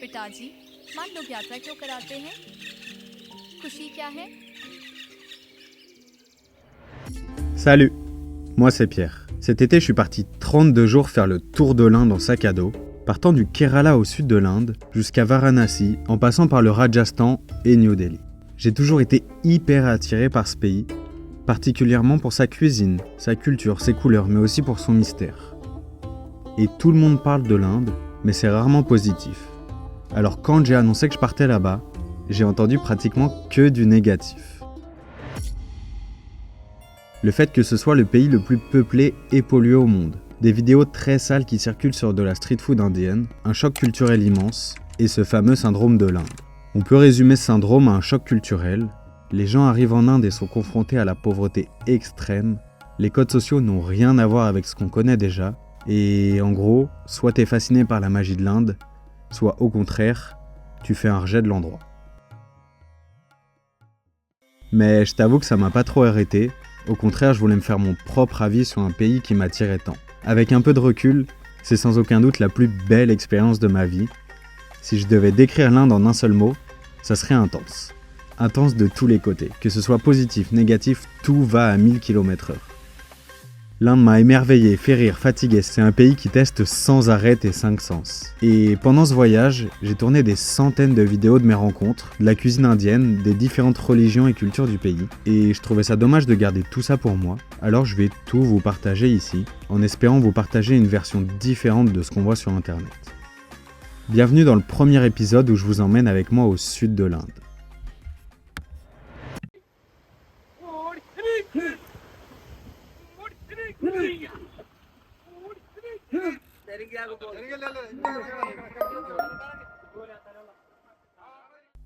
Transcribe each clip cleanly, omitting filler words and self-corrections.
पिताजी, मान लोग यात्रा क्यों कराते हैं? खुशी क्या है? Salut, moi c'est Pierre. Cet été, je suis parti 32 jours faire le tour de l'Inde en sac à dos, partant du Kerala au sud de l'Inde jusqu'à Varanasi, en passant par le Rajasthan et New Delhi. J'ai toujours été hyper attiré par ce pays, particulièrement pour sa cuisine, sa culture, ses couleurs, mais aussi pour son mystère. Et tout le monde parle de l'Inde, mais c'est rarement positif. Alors quand j'ai annoncé que je partais là-bas, j'ai entendu pratiquement que du négatif. Le fait que ce soit le pays le plus peuplé et pollué au monde, des vidéos très sales qui circulent sur de la street food indienne, un choc culturel immense, et ce fameux syndrome de l'Inde. On peut résumer ce syndrome à un choc culturel. Les gens arrivent en Inde et sont confrontés à la pauvreté extrême. Les codes sociaux n'ont rien à voir avec ce qu'on connaît déjà. Et en gros, soit t'es fasciné par la magie de l'Inde, soit au contraire, tu fais un rejet de l'endroit. Mais je t'avoue que ça m'a pas trop arrêté. Au contraire, je voulais me faire mon propre avis sur un pays qui m'attirait tant. Avec un peu de recul, c'est sans aucun doute la plus belle expérience de ma vie. Si je devais décrire l'Inde en un seul mot, ça serait intense. Intense de tous les côtés, que ce soit positif, négatif, tout va à 1000 km/h. L'Inde m'a émerveillé, fait rire, fatigué, c'est un pays qui teste sans arrêt tes 5 sens. Et pendant ce voyage, j'ai tourné des centaines de vidéos de mes rencontres, de la cuisine indienne, des différentes religions et cultures du pays, et je trouvais ça dommage de garder tout ça pour moi, alors je vais tout vous partager ici, en espérant vous partager une version différente de ce qu'on voit sur internet. Bienvenue dans le premier épisode où je vous emmène avec moi au sud de l'Inde.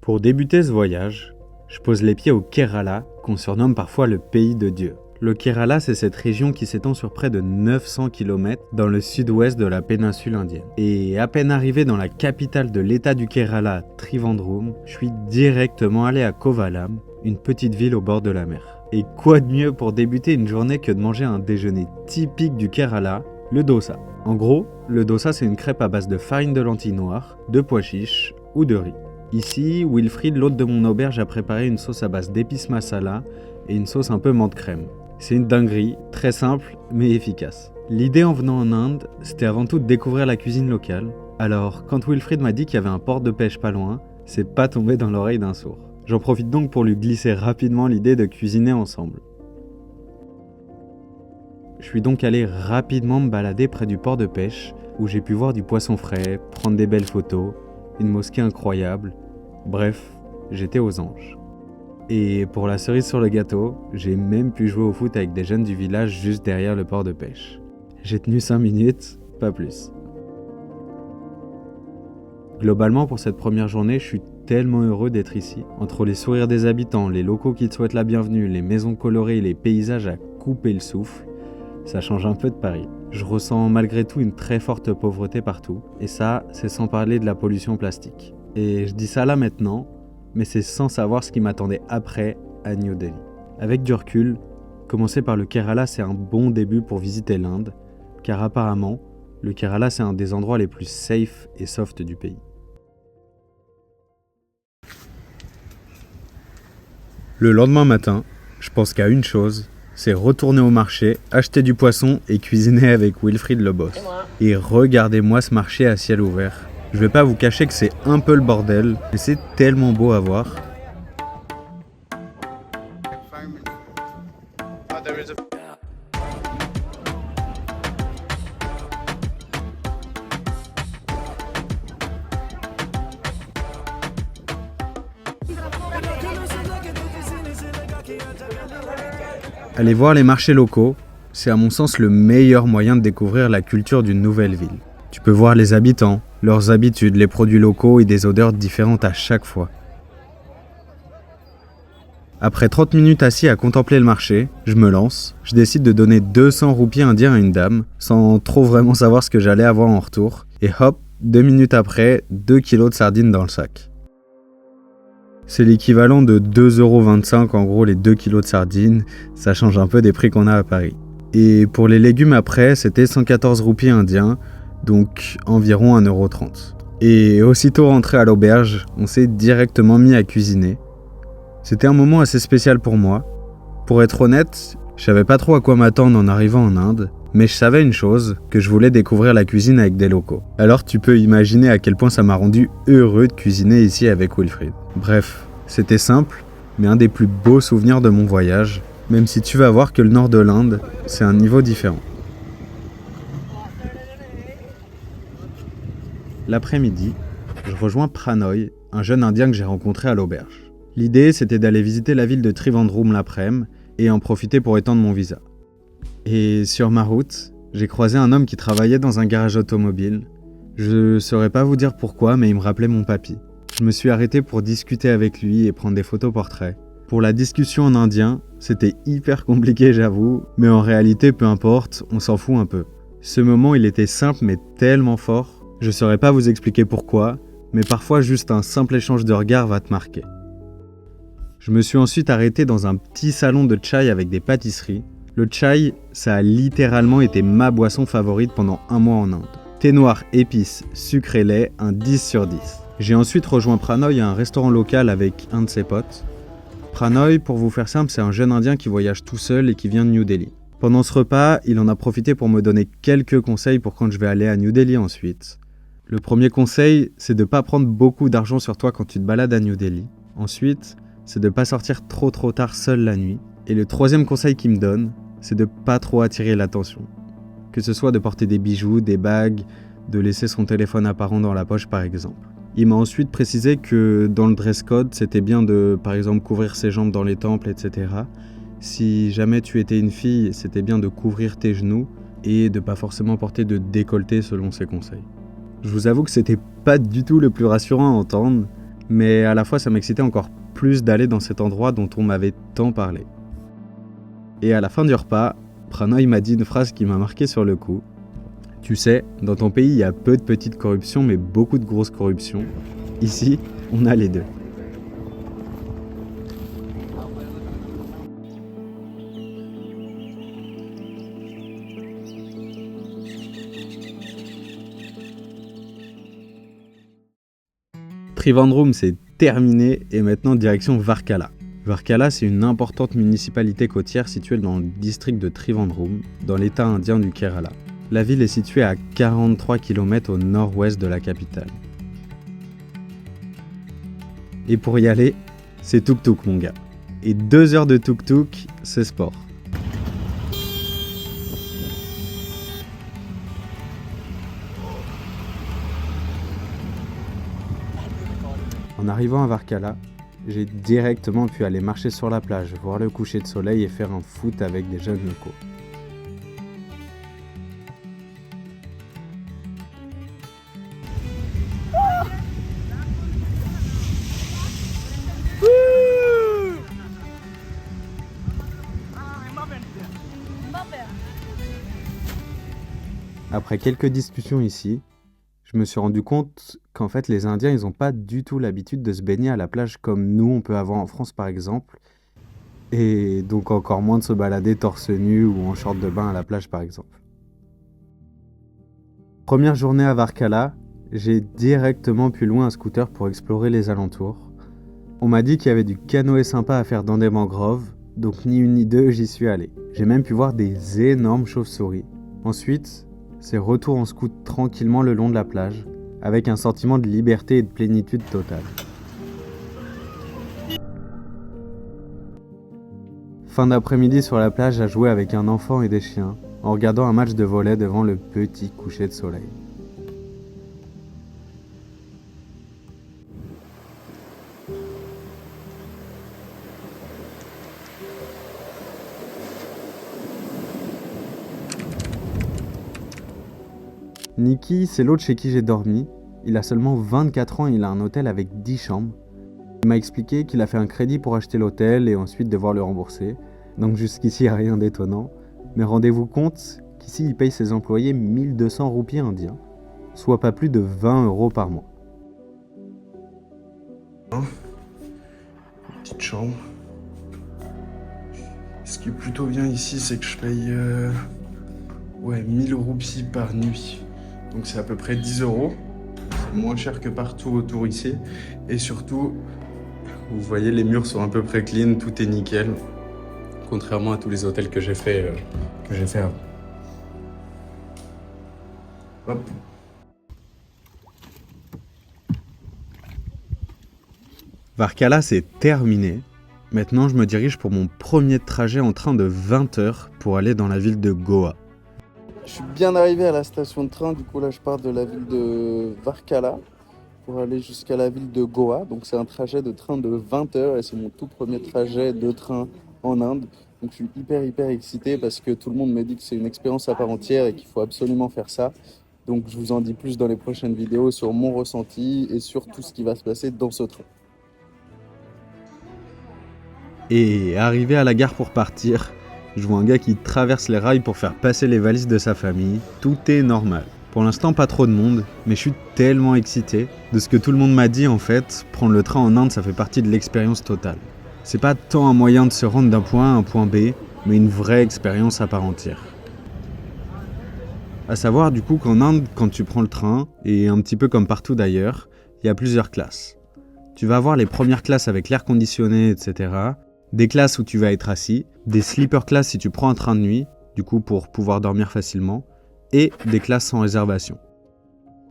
Pour débuter ce voyage, je pose les pieds au Kerala, qu'on surnomme parfois le pays de Dieu. Le Kerala, c'est cette région qui s'étend sur près de 900 km dans le sud-ouest de la péninsule indienne. Et à peine arrivé dans la capitale de l'état du Kerala, Trivandrum, je suis directement allé à Kovalam, une petite ville au bord de la mer. Et quoi de mieux pour débuter une journée que de manger un déjeuner typique du Kerala, le dosa. En gros, le dosa c'est une crêpe à base de farine de lentilles noires, de pois chiches ou de riz. Ici, Wilfried, l'hôte de mon auberge, a préparé une sauce à base d'épices masala et une sauce un peu menthe crème. C'est une dinguerie, très simple mais efficace. L'idée en venant en Inde, c'était avant tout de découvrir la cuisine locale. Alors, quand Wilfried m'a dit qu'il y avait un port de pêche pas loin, c'est pas tombé dans l'oreille d'un sourd. J'en profite donc pour lui glisser rapidement l'idée de cuisiner ensemble. Je suis donc allé rapidement me balader près du port de pêche, où j'ai pu voir du poisson frais, prendre des belles photos, une mosquée incroyable, bref, j'étais aux anges. Et pour la cerise sur le gâteau, j'ai même pu jouer au foot avec des jeunes du village juste derrière le port de pêche. J'ai tenu 5 minutes, pas plus. Globalement, pour cette première journée, je suis tellement heureux d'être ici. Entre les sourires des habitants, les locaux qui te souhaitent la bienvenue, les maisons colorées, les paysages à couper le souffle, ça change un peu de Paris. Je ressens malgré tout une très forte pauvreté partout, et ça, c'est sans parler de la pollution plastique. Et je dis ça là maintenant, mais c'est sans savoir ce qui m'attendait après à New Delhi. Avec du recul, commencer par le Kerala, c'est un bon début pour visiter l'Inde, car apparemment, le Kerala, c'est un des endroits les plus safe et soft du pays. Le lendemain matin, je pense qu'à une chose, c'est retourner au marché, acheter du poisson et cuisiner avec Wilfried le boss. Et regardez-moi ce marché à ciel ouvert. Je vais pas vous cacher que c'est un peu le bordel, mais c'est tellement beau à voir. Aller voir les marchés locaux, c'est à mon sens le meilleur moyen de découvrir la culture d'une nouvelle ville. Tu peux voir les habitants, leurs habitudes, les produits locaux et des odeurs différentes à chaque fois. Après 30 minutes assis à contempler le marché, je me lance, je décide de donner 200 roupies indiens à une dame, sans trop vraiment savoir ce que j'allais avoir en retour, et hop, 2 minutes après, 2 kilos de sardines dans le sac. C'est l'équivalent de 2,25 € en gros les 2 kilos de sardines, ça change un peu des prix qu'on a à Paris. Et pour les légumes après, c'était 114 roupies indiens, donc environ 1,30 €. Et aussitôt rentré à l'auberge, on s'est directement mis à cuisiner. C'était un moment assez spécial pour moi. Pour être honnête, je savais pas trop à quoi m'attendre en arrivant en Inde, mais je savais une chose, que je voulais découvrir la cuisine avec des locaux. Alors tu peux imaginer à quel point ça m'a rendu heureux de cuisiner ici avec Wilfried. Bref, c'était simple, mais un des plus beaux souvenirs de mon voyage, même si tu vas voir que le nord de l'Inde, c'est un niveau différent. L'après-midi, je rejoins Pranoy, un jeune Indien que j'ai rencontré à l'auberge. L'idée, c'était d'aller visiter la ville de Trivandrum l'après-midi et en profiter pour étendre mon visa. Et sur ma route, j'ai croisé un homme qui travaillait dans un garage automobile. Je saurais pas vous dire pourquoi, mais il me rappelait mon papy. Je me suis arrêté pour discuter avec lui et prendre des photos portraits. Pour la discussion en indien, c'était hyper compliqué j'avoue, mais en réalité peu importe, on s'en fout un peu. Ce moment il était simple mais tellement fort, je saurais pas vous expliquer pourquoi, mais parfois juste un simple échange de regards va te marquer. Je me suis ensuite arrêté dans un petit salon de chai avec des pâtisseries. Le chai, ça a littéralement été ma boisson favorite pendant un mois en Inde. Thé noir, épices, sucre et lait, un 10 sur 10. J'ai ensuite rejoint Pranoy à un restaurant local avec un de ses potes. Pranoy, pour vous faire simple, c'est un jeune Indien qui voyage tout seul et qui vient de New Delhi. Pendant ce repas, il en a profité pour me donner quelques conseils pour quand je vais aller à New Delhi ensuite. Le premier conseil, c'est de ne pas prendre beaucoup d'argent sur toi quand tu te balades à New Delhi. Ensuite, c'est de ne pas sortir trop tard seul la nuit. Et le troisième conseil qu'il me donne, c'est de pas trop attirer l'attention. Que ce soit de porter des bijoux, des bagues, de laisser son téléphone apparent dans la poche par exemple. Il m'a ensuite précisé que dans le dress code, c'était bien de, par exemple, couvrir ses jambes dans les temples, etc. Si jamais tu étais une fille, c'était bien de couvrir tes genoux et de pas forcément porter de décolleté selon ses conseils. Je vous avoue que c'était pas du tout le plus rassurant à entendre, mais à la fois ça m'excitait encore plus d'aller dans cet endroit dont on m'avait tant parlé. Et à la fin du repas, Pranoy m'a dit une phrase qui m'a marqué sur le coup. Tu sais, dans ton pays, il y a peu de petites corruptions, mais beaucoup de grosses corruptions. Ici, on a les deux. Trivandrum, c'est terminé et maintenant direction Varkala. Varkala, c'est une importante municipalité côtière située dans le district de Trivandrum, dans l'état indien du Kerala. La ville est située à 43 km au nord-ouest de la capitale. Et pour y aller, c'est tuk-tuk mon gars. Et 2 heures de tuk-tuk, c'est sport. En arrivant à Varkala, j'ai directement pu aller marcher sur la plage, voir le coucher de soleil et faire un foot avec des jeunes locaux. Après quelques discussions ici, je me suis rendu compte qu'en fait les Indiens ils n'ont pas du tout l'habitude de se baigner à la plage comme nous on peut avoir en France par exemple, et donc encore moins de se balader torse nu ou en short de bain à la plage par exemple. Première journée à Varkala, j'ai directement pu louer un scooter pour explorer les alentours. On m'a dit qu'il y avait du canoë sympa à faire dans des mangroves, donc ni une ni deux j'y suis allé. J'ai même pu voir des énormes chauves-souris. Ensuite, c'est retour en scoot tranquillement le long de la plage, avec un sentiment de liberté et de plénitude totale. Fin d'après-midi sur la plage à jouer avec un enfant et des chiens, en regardant un match de volley devant le petit coucher de soleil. Nicky, c'est l'autre chez qui j'ai dormi. Il a seulement 24 ans et il a un hôtel avec 10 chambres. Il m'a expliqué qu'il a fait un crédit pour acheter l'hôtel et ensuite devoir le rembourser. Donc jusqu'ici, il n'y a rien d'étonnant. Mais rendez-vous compte qu'ici, il paye ses employés 1200 roupies indiens, soit pas plus de 20 € par mois. Petite chambre. Ce qui est plutôt bien ici, c'est que je paye 1000 roupies par nuit. Donc c'est à peu près 10 €. Ça moins cher que partout autour ici. Et surtout, vous voyez, les murs sont à peu près clean, tout est nickel. Contrairement à tous les hôtels que j'ai fait avant. Hop. Varkala, c'est terminé. Maintenant, je me dirige pour mon premier trajet en train de 20 heures pour aller dans la ville de Goa. Je suis bien arrivé à la station de train, du coup là je pars de la ville de Varkala pour aller jusqu'à la ville de Goa. Donc c'est un trajet de train de 20 heures et c'est mon tout premier trajet de train en Inde. Donc je suis hyper excité parce que tout le monde me dit que c'est une expérience à part entière et qu'il faut absolument faire ça. Donc je vous en dis plus dans les prochaines vidéos sur mon ressenti et sur tout ce qui va se passer dans ce train. Et arrivé à la gare pour partir, je vois un gars qui traverse les rails pour faire passer les valises de sa famille. Tout est normal. Pour l'instant, pas trop de monde, mais je suis tellement excité. De ce que tout le monde m'a dit, en fait, prendre le train en Inde, ça fait partie de l'expérience totale. C'est pas tant un moyen de se rendre d'un point A à un point B, mais une vraie expérience à part entière. À savoir, du coup, qu'en Inde, quand tu prends le train, et un petit peu comme partout d'ailleurs, il y a plusieurs classes. Tu vas avoir les premières classes avec l'air conditionné, etc., des classes où tu vas être assis, des sleeper classes si tu prends un train de nuit, du coup pour pouvoir dormir facilement, et des classes sans réservation.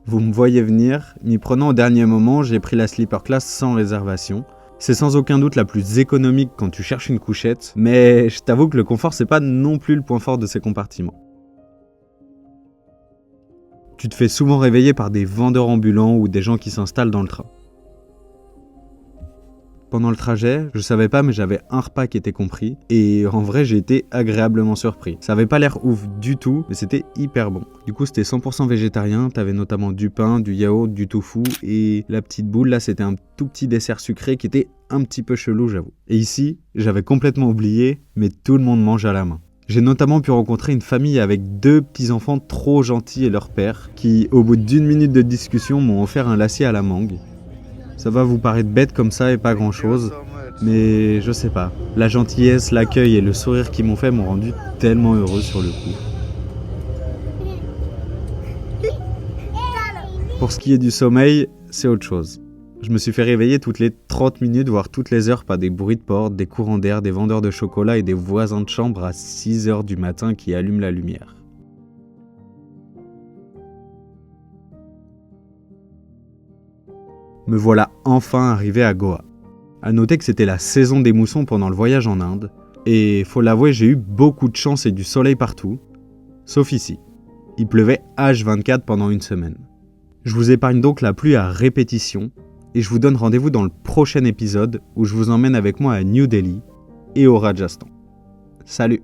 Vous me voyez venir, m'y prenant au dernier moment, j'ai pris la sleeper class sans réservation. C'est sans aucun doute la plus économique quand tu cherches une couchette, mais je t'avoue que le confort c'est pas non plus le point fort de ces compartiments. Tu te fais souvent réveiller par des vendeurs ambulants ou des gens qui s'installent dans le train. Pendant le trajet, je savais pas mais j'avais un repas qui était compris et en vrai j'ai été agréablement surpris. Ça avait pas l'air ouf du tout mais c'était hyper bon. Du coup c'était 100% végétarien, t'avais notamment du pain, du yaourt, du tofu et la petite boule là c'était un tout petit dessert sucré qui était un petit peu chelou j'avoue. Et ici, j'avais complètement oublié mais tout le monde mange à la main. J'ai notamment pu rencontrer une famille avec 2 petits-enfants trop gentils et leur père qui au bout d'1 minute de discussion m'ont offert un lassi à la mangue. Ça va vous paraître bête comme ça et pas grand chose, mais je sais pas. La gentillesse, l'accueil et le sourire qu'ils m'ont fait m'ont rendu tellement heureux sur le coup. Pour ce qui est du sommeil, c'est autre chose. Je me suis fait réveiller toutes les 30 minutes, voire toutes les heures par des bruits de porte, des courants d'air, des vendeurs de chocolat et des voisins de chambre à 6 h du matin qui allument la lumière. Me voilà enfin arrivé à Goa. A noter que c'était la saison des moussons pendant le voyage en Inde, et faut l'avouer j'ai eu beaucoup de chance et du soleil partout, sauf ici. Il pleuvait H24 pendant une semaine. Je vous épargne donc la pluie à répétition, et je vous donne rendez-vous dans le prochain épisode où je vous emmène avec moi à New Delhi et au Rajasthan. Salut!